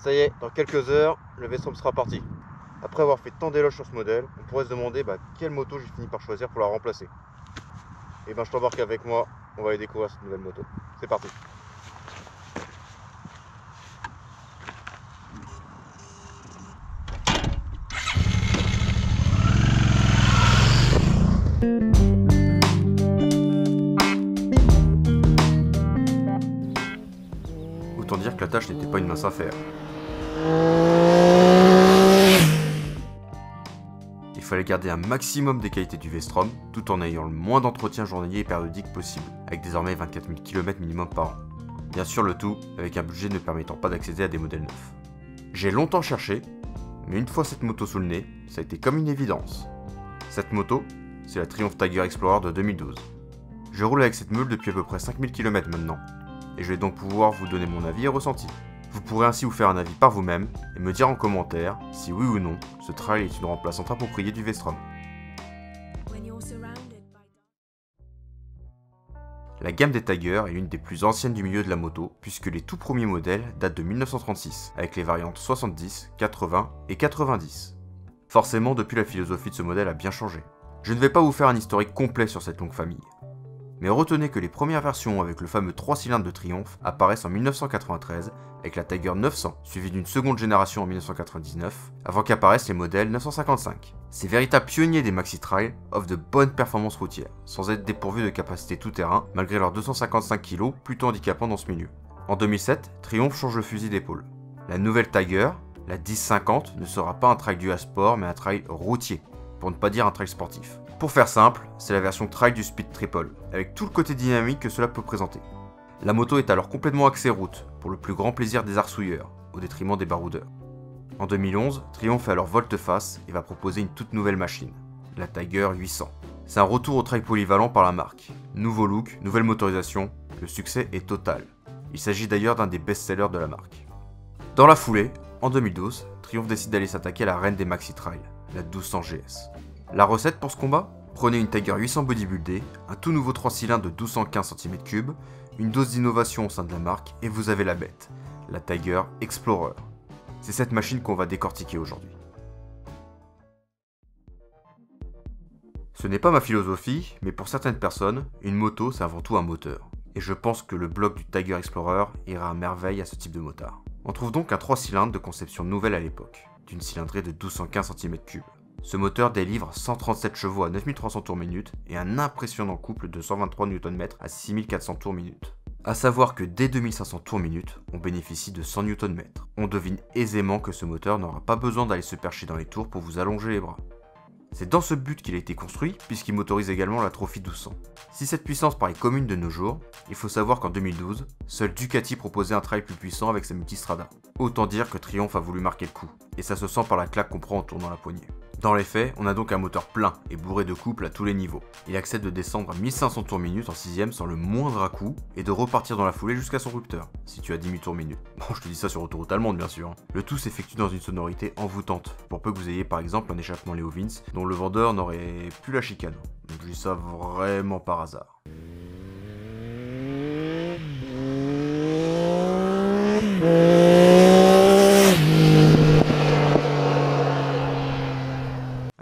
Ça y est, dans quelques heures, le V-Strom sera parti. Après avoir fait tant d'éloges sur ce modèle, on pourrait se demander quelle moto j'ai fini par choisir pour la remplacer. Et je t'embarque avec moi, on va aller découvrir cette nouvelle moto. C'est parti. Autant dire que la tâche n'était pas une mince affaire. Il fallait garder un maximum des qualités du V-Strom, tout en ayant le moins d'entretien journalier et périodique possible, avec désormais 24 000 km minimum par an. Bien sûr le tout, avec un budget ne permettant pas d'accéder à des modèles neufs. J'ai longtemps cherché, mais une fois cette moto sous le nez, ça a été comme une évidence. Cette moto, c'est la Triumph Tiger Explorer de 2012. Je roule avec cette meule depuis à peu près 5000 km maintenant, et je vais donc pouvoir vous donner mon avis et ressenti. Vous pourrez ainsi vous faire un avis par vous-même et me dire en commentaire si oui ou non ce trail est une remplaçante appropriée du V-Strom. La gamme des Tiger est l'une des plus anciennes du milieu de la moto puisque les tout premiers modèles datent de 1936 avec les variantes 70, 80 et 90. Forcément depuis la philosophie de ce modèle a bien changé. Je ne vais pas vous faire un historique complet sur cette longue famille. Mais retenez que les premières versions avec le fameux 3 cylindres de Triumph apparaissent en 1993 avec la Tiger 900, suivie d'une seconde génération en 1999, avant qu'apparaissent les modèles 955. Ces véritables pionniers des maxi-trail offrent de bonnes performances routières, sans être dépourvus de capacité tout-terrain, malgré leurs 255 kg, plutôt handicapants dans ce milieu. En 2007, Triumph change le fusil d'épaule. La nouvelle Tiger, la 1050, ne sera pas un trail dual sport, mais un trail routier, pour ne pas dire un trail sportif. Pour faire simple, c'est la version trail du Speed Triple, avec tout le côté dynamique que cela peut présenter. La moto est alors complètement axée route, pour le plus grand plaisir des arsouilleurs, au détriment des baroudeurs. En 2011, Triumph fait alors volte-face et va proposer une toute nouvelle machine, la Tiger 800. C'est un retour au trail polyvalent par la marque. Nouveau look, nouvelle motorisation, le succès est total. Il s'agit d'ailleurs d'un des best-sellers de la marque. Dans la foulée, en 2012, Triumph décide d'aller s'attaquer à la reine des maxi-trail, la 1200 GS. La recette pour ce combat ? Prenez une Tiger 800 bodybuildée, un tout nouveau 3 cylindres de 1215 cm3, une dose d'innovation au sein de la marque et vous avez la bête, la Tiger Explorer. C'est cette machine qu'on va décortiquer aujourd'hui. Ce n'est pas ma philosophie, mais pour certaines personnes, une moto c'est avant tout un moteur. Et je pense que le bloc du Tiger Explorer ira à merveille à ce type de motard. On trouve donc un 3 cylindres de conception nouvelle à l'époque, d'une cylindrée de 1215 cm3. Ce moteur délivre 137 chevaux à 9300 tours minute et un impressionnant couple de 123 Nm à 6400 tours minute. A savoir que dès 2500 tours minute, on bénéficie de 100 Nm. On devine aisément que ce moteur n'aura pas besoin d'aller se percher dans les tours pour vous allonger les bras. C'est dans ce but qu'il a été construit, puisqu'il motorise également la Trophy 1200. Si cette puissance paraît commune de nos jours, il faut savoir qu'en 2012, seul Ducati proposait un trail plus puissant avec sa Multistrada. Autant dire que Triumph a voulu marquer le coup, et ça se sent par la claque qu'on prend en tournant la poignée. Dans les faits, on a donc un moteur plein et bourré de couples à tous les niveaux. Il accepte de descendre à 1500 tours minute en 6ème sans le moindre à-coup et de repartir dans la foulée jusqu'à son rupteur, situé à 10 000 tours minute. Bon, je te dis ça sur autoroute allemande bien sûr. Le tout s'effectue dans une sonorité envoûtante, pour peu que vous ayez par exemple un échappement Leo Vince dont le vendeur n'aurait plus la chicane. Donc je dis ça vraiment par hasard.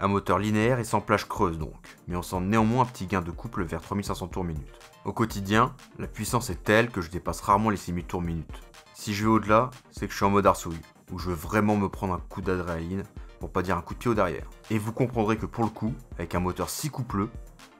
Un moteur linéaire et sans plage creuse donc, mais on sent néanmoins un petit gain de couple vers 3500 tours minute. Au quotidien, la puissance est telle que je dépasse rarement les 6000 tours minute. Si je vais au-delà, c'est que je suis en mode arsouille, où je veux vraiment me prendre un coup d'adrénaline, pour pas dire un coup de pied au derrière. Et vous comprendrez que pour le coup, avec un moteur si coupleux,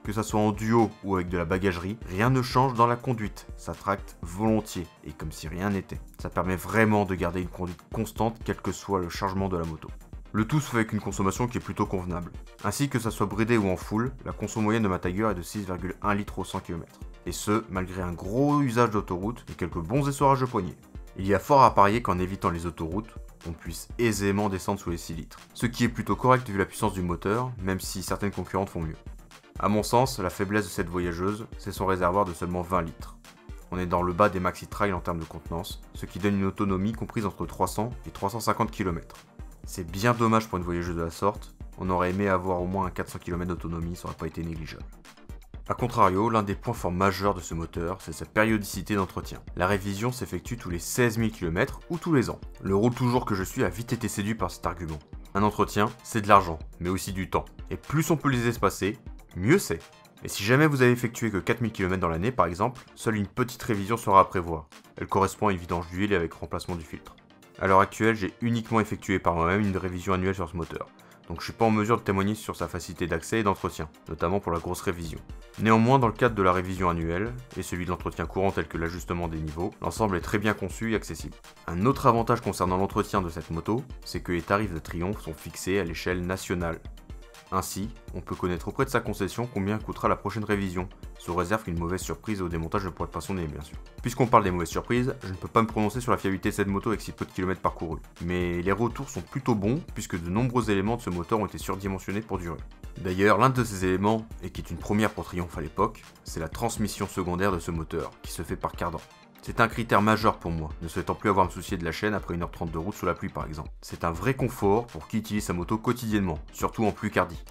que ça soit en duo ou avec de la bagagerie, rien ne change dans la conduite, ça tracte volontiers, et comme si rien n'était. Ça permet vraiment de garder une conduite constante quel que soit le chargement de la moto. Le tout se fait avec une consommation qui est plutôt convenable. Ainsi que ça soit bridé ou en full, la conso moyenne de ma Tiger est de 6,1 litres au 100 km. Et ce, malgré un gros usage d'autoroute et quelques bons essoirages de poignée. Il y a fort à parier qu'en évitant les autoroutes, on puisse aisément descendre sous les 6 litres. Ce qui est plutôt correct vu la puissance du moteur, même si certaines concurrentes font mieux. A mon sens, la faiblesse de cette voyageuse, c'est son réservoir de seulement 20 litres. On est dans le bas des maxi-trail en termes de contenance, ce qui donne une autonomie comprise entre 300 et 350 km. C'est bien dommage pour une voyageuse de la sorte, on aurait aimé avoir au moins un 400 km d'autonomie, ça aurait pas été négligeable. A contrario, l'un des points forts majeurs de ce moteur, c'est sa périodicité d'entretien. La révision s'effectue tous les 16 000 km ou tous les ans. Le roule toujours que je suis a vite été séduit par cet argument. Un entretien, c'est de l'argent, mais aussi du temps. Et plus on peut les espacer, mieux c'est. Et si jamais vous avez effectué que 4000 km dans l'année par exemple, seule une petite révision sera à prévoir. Elle correspond à une vidange d'huile avec remplacement du filtre. A l'heure actuelle, j'ai uniquement effectué par moi-même une révision annuelle sur ce moteur. Donc je suis pas en mesure de témoigner sur sa facilité d'accès et d'entretien, notamment pour la grosse révision. Néanmoins, dans le cadre de la révision annuelle, et celui de l'entretien courant tel que l'ajustement des niveaux, l'ensemble est très bien conçu et accessible. Un autre avantage concernant l'entretien de cette moto, c'est que les tarifs de Triumph sont fixés à l'échelle nationale. Ainsi, on peut connaître auprès de sa concession combien coûtera la prochaine révision, sous réserve qu'une mauvaise surprise au démontage ne pourrait pas sonner bien sûr. Puisqu'on parle des mauvaises surprises, je ne peux pas me prononcer sur la fiabilité de cette moto avec si peu de kilomètres parcourus. Mais les retours sont plutôt bons, puisque de nombreux éléments de ce moteur ont été surdimensionnés pour durer. D'ailleurs, l'un de ces éléments, et qui est une première pour Triumph à l'époque, c'est la transmission secondaire de ce moteur, qui se fait par cardan. C'est un critère majeur pour moi, ne souhaitant plus avoir à me soucier de la chaîne après 1h30 de route sous la pluie par exemple. C'est un vrai confort pour qui utilise sa moto quotidiennement, surtout en Picardie.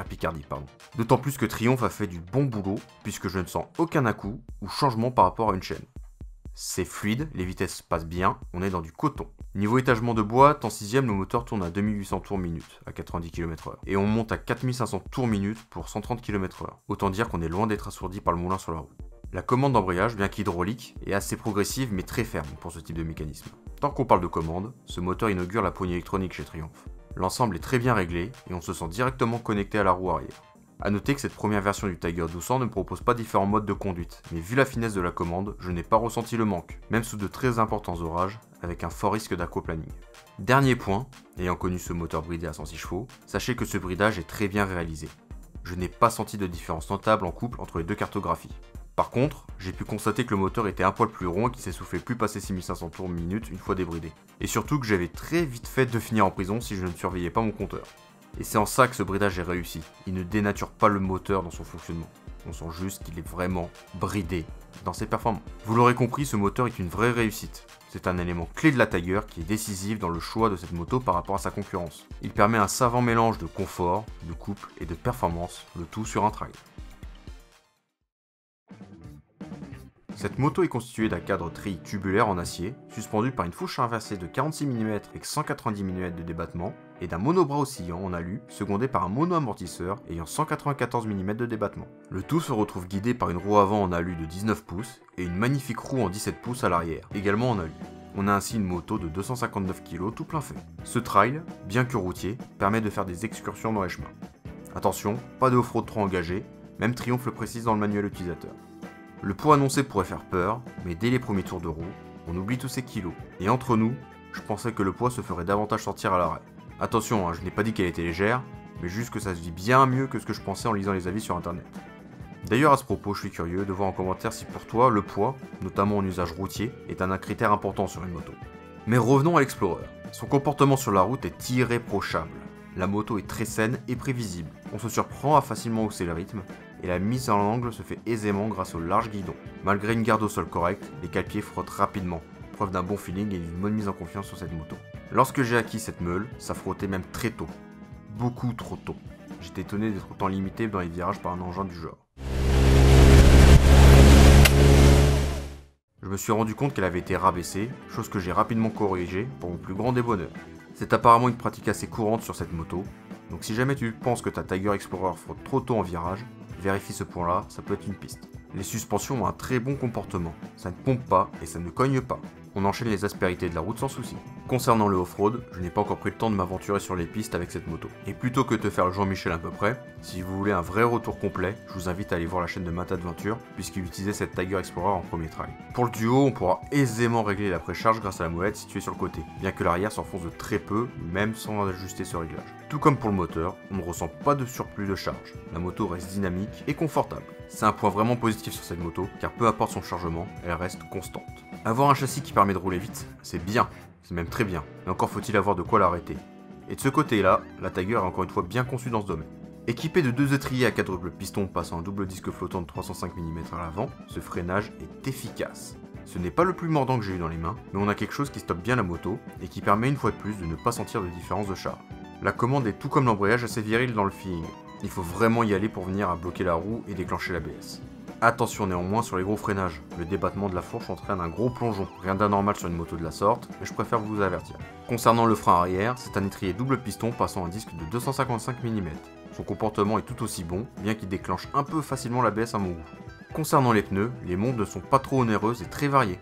Picardie, pardon. D'autant plus que Triumph a fait du bon boulot, puisque je ne sens aucun à-coup ou changement par rapport à une chaîne. C'est fluide, les vitesses passent bien, on est dans du coton. Niveau étagement de boîte, en 6ème, le moteur tourne à 2800 tours minute, à 90 km/h. Et on monte à 4500 tours minute pour 130 km/h. Autant dire qu'on est loin d'être assourdi par le moulin sur la route. La commande d'embrayage, bien qu'hydraulique, est assez progressive mais très ferme pour ce type de mécanisme. Tant qu'on parle de commande, ce moteur inaugure la poignée électronique chez Triumph. L'ensemble est très bien réglé et on se sent directement connecté à la roue arrière. A noter que cette première version du Tiger 1200 ne propose pas différents modes de conduite, mais vu la finesse de la commande, je n'ai pas ressenti le manque, même sous de très importants orages, avec un fort risque d'aquaplaning. Dernier point, ayant connu ce moteur bridé à 106 chevaux, sachez que ce bridage est très bien réalisé. Je n'ai pas senti de différence notable en couple entre les deux cartographies. Par contre, j'ai pu constater que le moteur était un poil plus rond et qu'il s'essoufflait plus passer 6500 tours minute une fois débridé. Et surtout que j'avais très vite fait de finir en prison si je ne surveillais pas mon compteur. Et c'est en ça que ce bridage est réussi, il ne dénature pas le moteur dans son fonctionnement. On sent juste qu'il est vraiment bridé dans ses performances. Vous l'aurez compris, ce moteur est une vraie réussite. C'est un élément clé de la Tiger qui est décisif dans le choix de cette moto par rapport à sa concurrence. Il permet un savant mélange de confort, de couple et de performance, le tout sur un trail. Cette moto est constituée d'un cadre treillis tubulaire en acier, suspendu par une fourche inversée de 46 mm avec 190 mm de débattement, et d'un monobras oscillant en alu, secondé par un mono-amortisseur ayant 194 mm de débattement. Le tout se retrouve guidé par une roue avant en alu de 19 pouces, et une magnifique roue en 17 pouces à l'arrière, également en alu. On a ainsi une moto de 259 kg tout plein fait. Ce trail, bien que routier, permet de faire des excursions dans les chemins. Attention, pas de off-road trop engagé, même Triumph le précise dans le manuel utilisateur. Le poids annoncé pourrait faire peur, mais dès les premiers tours de roue, on oublie tous ces kilos. Et entre nous, je pensais que le poids se ferait davantage sortir à l'arrêt. Attention, je n'ai pas dit qu'elle était légère, mais juste que ça se vit bien mieux que ce que je pensais en lisant les avis sur internet. D'ailleurs à ce propos, je suis curieux de voir en commentaire si pour toi, le poids, notamment en usage routier, est un critère important sur une moto. Mais revenons à l'Explorer. Son comportement sur la route est irréprochable. La moto est très saine et prévisible. On se surprend à facilement hausser le rythme, et la mise en angle se fait aisément grâce au large guidon. Malgré une garde au sol correcte, les cale-pieds frottent rapidement, preuve d'un bon feeling et d'une bonne mise en confiance sur cette moto. Lorsque j'ai acquis cette meule, ça frottait même très tôt. Beaucoup trop tôt. J'étais étonné d'être autant limité dans les virages par un engin du genre. Je me suis rendu compte qu'elle avait été rabaissée, chose que j'ai rapidement corrigée pour mon plus grand déshonneur. C'est apparemment une pratique assez courante sur cette moto, donc si jamais tu penses que ta Tiger Explorer frotte trop tôt en virage, vérifie ce point-là, ça peut être une piste. Les suspensions ont un très bon comportement, ça ne pompe pas et ça ne cogne pas. On enchaîne les aspérités de la route sans souci. Concernant le off-road, je n'ai pas encore pris le temps de m'aventurer sur les pistes avec cette moto. Et plutôt que de te faire le Jean-Michel à peu près, si vous voulez un vrai retour complet, je vous invite à aller voir la chaîne de Matt Adventure, puisqu'il utilisait cette Tiger Explorer en premier trail. Pour le duo, on pourra aisément régler la précharge grâce à la molette située sur le côté, bien que l'arrière s'enfonce de très peu, même sans ajuster ce réglage. Tout comme pour le moteur, on ne ressent pas de surplus de charge. La moto reste dynamique et confortable. C'est un point vraiment positif sur cette moto, car peu importe son chargement, elle reste constante. Avoir un châssis qui permet de rouler vite, c'est bien, c'est même très bien, mais encore faut-il avoir de quoi l'arrêter. Et de ce côté-là, la Tiger est encore une fois bien conçue dans ce domaine. Équipée de deux étriers à quadruple piston passant un double disque flottant de 305 mm à l'avant, ce freinage est efficace. Ce n'est pas le plus mordant que j'ai eu dans les mains, mais on a quelque chose qui stoppe bien la moto, et qui permet une fois de plus de ne pas sentir de différence de charge. La commande est tout comme l'embrayage assez viril dans le feeling. Il faut vraiment y aller pour venir à bloquer la roue et déclencher l'ABS. Attention néanmoins sur les gros freinages, le débattement de la fourche entraîne un gros plongeon, rien d'anormal sur une moto de la sorte, mais je préfère vous avertir. Concernant le frein arrière, c'est un étrier double piston passant un disque de 255 mm. Son comportement est tout aussi bon, bien qu'il déclenche un peu facilement l'ABS à mon goût. Concernant les pneus, les montes ne sont pas trop onéreuses et très variées.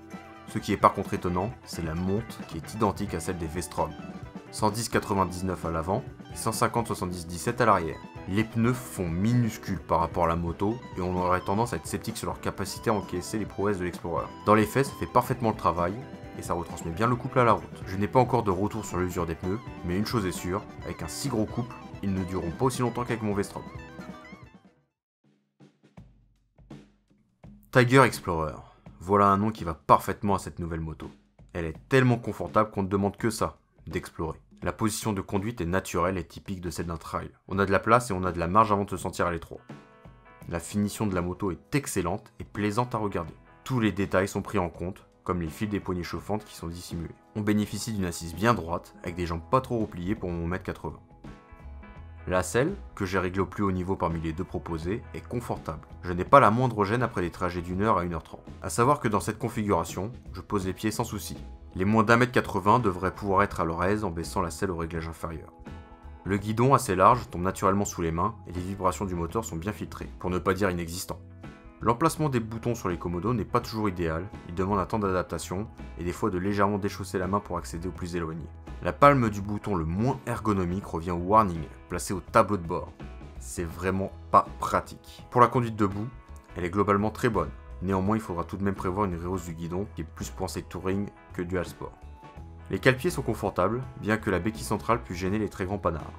Ce qui est par contre étonnant, c'est la monte qui est identique à celle des V-Strom. 110-99 à l'avant et 150-70-17 à l'arrière. Les pneus font minuscules par rapport à la moto et on aurait tendance à être sceptique sur leur capacité à encaisser les prouesses de l'Explorer. Dans les faits, ça fait parfaitement le travail et ça retransmet bien le couple à la route. Je n'ai pas encore de retour sur l'usure des pneus, mais une chose est sûre, avec un si gros couple, ils ne dureront pas aussi longtemps qu'avec mon V-Strom. Tiger Explorer. Voilà un nom qui va parfaitement à cette nouvelle moto. Elle est tellement confortable qu'on ne demande que ça, d'explorer. La position de conduite est naturelle et typique de celle d'un trail. On a de la place et on a de la marge avant de se sentir à l'étroit. La finition de la moto est excellente et plaisante à regarder. Tous les détails sont pris en compte, comme les fils des poignées chauffantes qui sont dissimulés. On bénéficie d'une assise bien droite, avec des jambes pas trop repliées pour mon 1m80. La selle, que j'ai réglée au plus haut niveau parmi les deux proposés, est confortable. Je n'ai pas la moindre gêne après des trajets d'1h à 1h30. A savoir que dans cette configuration, je pose les pieds sans souci. Les moins d'1m80 devraient pouvoir être à leur aise en baissant la selle au réglage inférieur. Le guidon assez large tombe naturellement sous les mains et les vibrations du moteur sont bien filtrées, pour ne pas dire inexistants. L'emplacement des boutons sur les commodos n'est pas toujours idéal, il demande un temps d'adaptation et des fois de légèrement déchausser la main pour accéder au plus éloigné. La palme du bouton le moins ergonomique revient au warning, placé au tableau de bord. C'est vraiment pas pratique. Pour la conduite debout, elle est globalement très bonne. Néanmoins, il faudra tout de même prévoir une rehausse du guidon qui est plus pensée touring que dual sport. Les cale-pieds sont confortables, bien que la béquille centrale puisse gêner les très grands panards.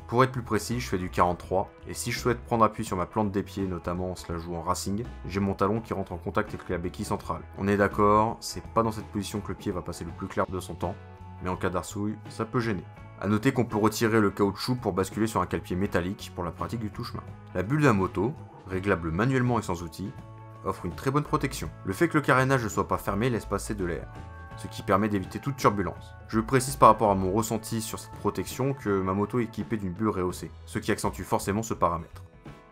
Pour être plus précis, je fais du 43, et si je souhaite prendre appui sur ma plante des pieds, notamment en se la jouant en racing, j'ai mon talon qui rentre en contact avec la béquille centrale. On est d'accord, c'est pas dans cette position que le pied va passer le plus clair de son temps, mais en cas d'arsouille, ça peut gêner. A noter qu'on peut retirer le caoutchouc pour basculer sur un cale-pied métallique pour la pratique du touche-main. La bulle d'un moto, réglable manuellement et sans outil, offre une très bonne protection. Le fait que le carénage ne soit pas fermé laisse passer de l'air, ce qui permet d'éviter toute turbulence. Je précise par rapport à mon ressenti sur cette protection que ma moto est équipée d'une bulle rehaussée, ce qui accentue forcément ce paramètre.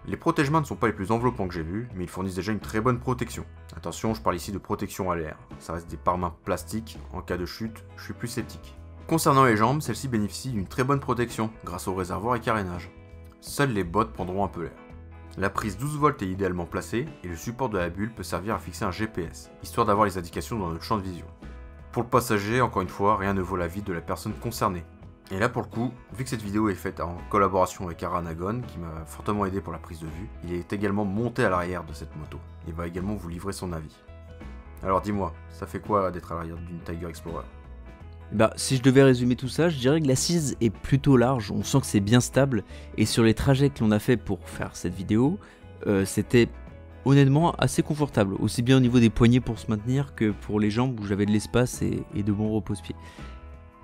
Les protège-mains ne sont pas les plus enveloppants que j'ai vus, mais ils fournissent déjà une très bonne protection. Attention, je parle ici de protection à l'air, ça reste des pare-mains plastiques, en cas de chute, je suis plus sceptique. Concernant les jambes, celles-ci bénéficient d'une très bonne protection, grâce au réservoir et carénage. Seules les bottes prendront un peu l'air. La prise 12 volts est idéalement placée, et le support de la bulle peut servir à fixer un GPS, histoire d'avoir les indications dans notre champ de vision. Pour le passager, encore une fois, rien ne vaut la vie de la personne concernée. Et là pour le coup, vu que cette vidéo est faite en collaboration avec Aranagon, qui m'a fortement aidé pour la prise de vue, il est également monté à l'arrière de cette moto, et va également vous livrer son avis. Alors dis-moi, ça fait quoi d'être à l'arrière d'une Tiger Explorer ? Si je devais résumer tout ça, je dirais que l'assise est plutôt large, on sent que c'est bien stable, et sur les trajets que l'on a fait pour faire cette vidéo, c'était honnêtement assez confortable, aussi bien au niveau des poignets pour se maintenir que pour les jambes où j'avais de l'espace et de bons repose-pieds.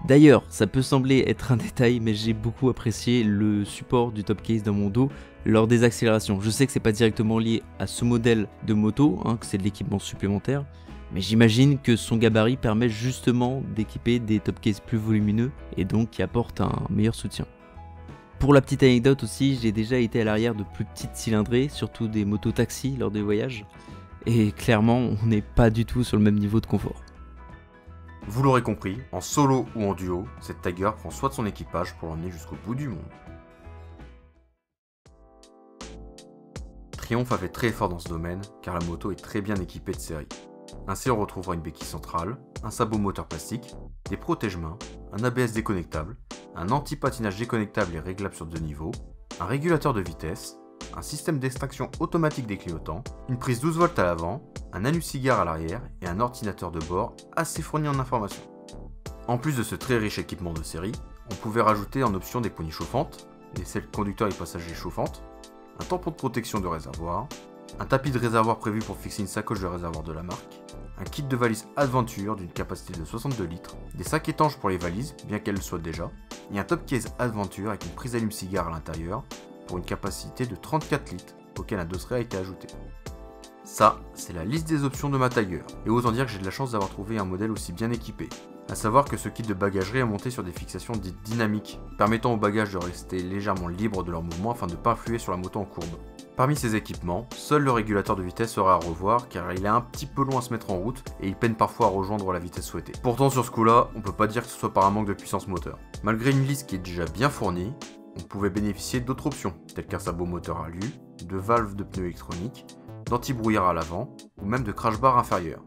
D'ailleurs, ça peut sembler être un détail, mais j'ai beaucoup apprécié le support du top case dans mon dos lors des accélérations. Je sais que c'est pas directement lié à ce modèle de moto, que c'est de l'équipement supplémentaire, mais j'imagine que son gabarit permet justement d'équiper des top cases plus volumineux et donc qui apportent un meilleur soutien. Pour la petite anecdote aussi, j'ai déjà été à l'arrière de plus petites cylindrées, surtout des motos taxis lors des voyages, et clairement on n'est pas du tout sur le même niveau de confort. Vous l'aurez compris, en solo ou en duo, cette Tiger prend soin de son équipage pour l'emmener jusqu'au bout du monde. Triumph a fait très fort dans ce domaine, car la moto est très bien équipée de série. Ainsi on retrouvera une béquille centrale, un sabot moteur plastique, des protège-mains, un ABS déconnectable, un anti-patinage déconnectable et réglable sur 2 niveaux, un régulateur de vitesse, un système d'extraction automatique des clignotants, une prise 12 volts à l'avant, un allume-cigare à l'arrière et un ordinateur de bord assez fourni en informations. En plus de ce très riche équipement de série, on pouvait rajouter en option des poignées chauffantes, des selles conducteurs et passagers chauffantes, un tampon de protection de réservoir, un tapis de réservoir prévu pour fixer une sacoche de réservoir de la marque, un kit de valise Adventure d'une capacité de 62 litres, des sacs étanches pour les valises, bien qu'elles le soient déjà, et un top case Adventure avec une prise allume-cigare à l'intérieur pour une capacité de 34 litres, auquel un dosseret a été ajouté. Ça, c'est la liste des options de ma Tiger, et autant dire que j'ai de la chance d'avoir trouvé un modèle aussi bien équipé. A savoir que ce kit de bagagerie est monté sur des fixations dites dynamiques, permettant aux bagages de rester légèrement libres de leur mouvement afin de ne pas influer sur la moto en courbe. Parmi ces équipements, seul le régulateur de vitesse sera à revoir car il est un petit peu long à se mettre en route et il peine parfois à rejoindre la vitesse souhaitée. Pourtant sur ce coup-là, on peut pas dire que ce soit par un manque de puissance moteur. Malgré une liste qui est déjà bien fournie, on pouvait bénéficier d'autres options, telles qu'un sabot moteur alu, de valves de pneus électroniques, d'anti-brouillard à l'avant, ou même de crash bar inférieur.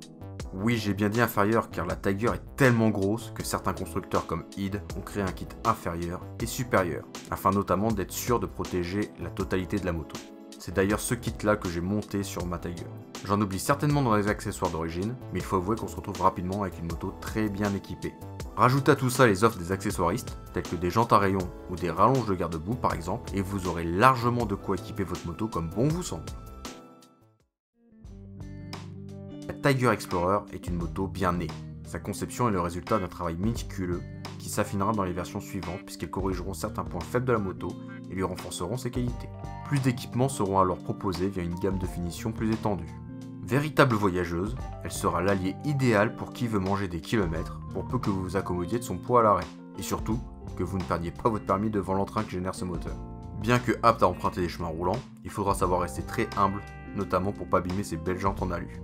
Oui, j'ai bien dit inférieur car la Tiger est tellement grosse que certains constructeurs comme Id ont créé un kit inférieur et supérieur, afin notamment d'être sûr de protéger la totalité de la moto. C'est d'ailleurs ce kit là que j'ai monté sur ma Tiger. J'en oublie certainement dans les accessoires d'origine, mais il faut avouer qu'on se retrouve rapidement avec une moto très bien équipée. Rajoutez à tout ça les offres des accessoiristes, tels que des jantes à rayons ou des rallonges de garde-boue par exemple, et vous aurez largement de quoi équiper votre moto comme bon vous semble. La Tiger Explorer est une moto bien née. Sa conception est le résultat d'un travail méticuleux qui s'affinera dans les versions suivantes puisqu'elles corrigeront certains points faibles de la moto et lui renforceront ses qualités. Plus d'équipements seront alors proposés via une gamme de finition plus étendue. Véritable voyageuse, elle sera l'allié idéal pour qui veut manger des kilomètres pour peu que vous vous accommodiez de son poids à l'arrêt. Et surtout, que vous ne perdiez pas votre permis devant l'entrain que génère ce moteur. Bien que apte à emprunter des chemins roulants, il faudra savoir rester très humble, notamment pour pas abîmer ses belles jantes en alu.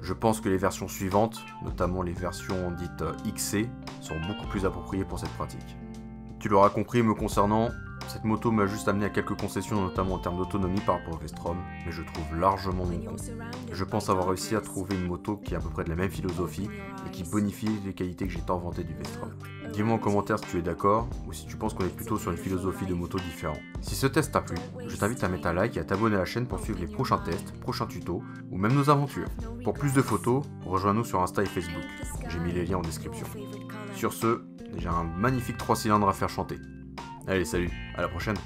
Je pense que les versions suivantes, notamment les versions dites XC, seront beaucoup plus appropriées pour cette pratique. Tu l'auras compris me concernant, cette moto m'a juste amené à quelques concessions, notamment en termes d'autonomie par rapport au Vestrom, mais je trouve largement mon compte. Je pense avoir réussi à trouver une moto qui est à peu près de la même philosophie et qui bonifie les qualités que j'ai tant vantées du Vestrom. Dis-moi en commentaire si tu es d'accord ou si tu penses qu'on est plutôt sur une philosophie de moto différente. Si ce test t'a plu, je t'invite à mettre un like et à t'abonner à la chaîne pour suivre les prochains tests, prochains tutos ou même nos aventures. Pour plus de photos, rejoins-nous sur Insta et Facebook. J'ai mis les liens en description. Sur ce, j'ai un magnifique 3 cylindres à faire chanter. Allez, salut, à la prochaine.